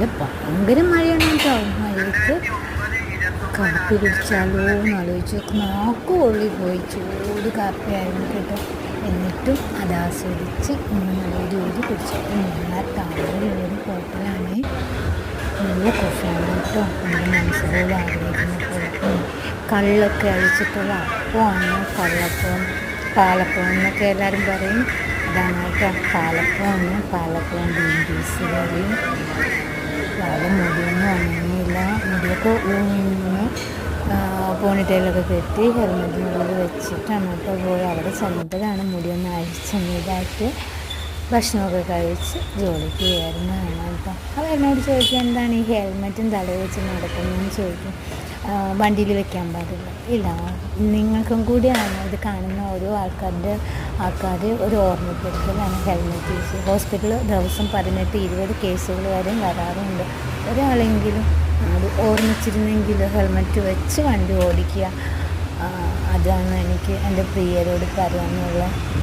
നല്ല ഭയങ്കര മഴയാണ് കേട്ടോ. മഴയത്ത് കാപ്പി കുടിച്ചാലോ എന്ന് ആലോചിച്ച് നാക്ക് പൊള്ളി പോയി. ചൂട് കാപ്പിയായിരുന്നു കേട്ടോ. എന്നിട്ടും അത് ആസ്വദിച്ച് ഊതി ഊതി കുടിച്ചു. നല്ല താഴെയുള്ളൊരു ഹോട്ടലാണ്. നല്ല കോഫിയാണ് കേട്ടോ. നമ്മുടെ മനസ്സിലോട് ആഗ്രഹിക്കുന്ന പോലെ കള്ളൊക്കെ അഴിച്ചിട്ടുള്ള അപ്പമാണ് കള്ളപ്പം, പാലപ്പം എന്നൊക്കെ എല്ലാവരും പറയും. അതാണ് കേട്ടോ പാലപ്പമാണ്. പാലപ്പം, ഗ്രീൻ പീസ് കറിയും. നല്ല മുടിയൊന്നും അങ്ങനെയില്ല. മുടിയൊക്കെ പോണിറ്റെയിലൊക്കെ കെട്ടി ഹെൽമെറ്റിനുള്ളിൽ വെച്ചിട്ടാണ് കേട്ടോ പോയി. അവിടെ ചെന്നപ്പോഴാണ് മുടിയൊന്ന് അഴിച്ചതായിട്ട് ഭക്ഷണമൊക്കെ കഴിച്ച് ജോലിക്ക് കയറുന്നതാണ് കേട്ടോ. അപ്പോൾ എന്നോട് ചോദിക്കുക, എന്താണ് ഈ ഹെൽമെറ്റും തലയിൽ വെച്ച് നടക്കുന്നതെന്ന് ചോദിക്കും. വണ്ടിയിൽ വെക്കാൻ പാടില്ല. ഇല്ല, നിങ്ങൾക്കും കൂടിയാണ് ഇത് കാണുന്ന ഓരോ ആൾക്കാർ ഒരു ഓർമ്മപ്പെടുത്തലാണ് ഹെൽമെറ്റ് യൂസ്. ഹോസ്പിറ്റലിൽ ദിവസം 18-20 കേസുകൾ വരെയും വരാറുണ്ട്. ഒരാളെങ്കിലും അത് ഓർമ്മിച്ചിരുന്നെങ്കിൽ ഹെൽമെറ്റ് വെച്ച് വണ്ടി ഓടിക്കുക. അതാണ് എനിക്ക് എൻ്റെ പ്രിയരോട് പറയാനുള്ള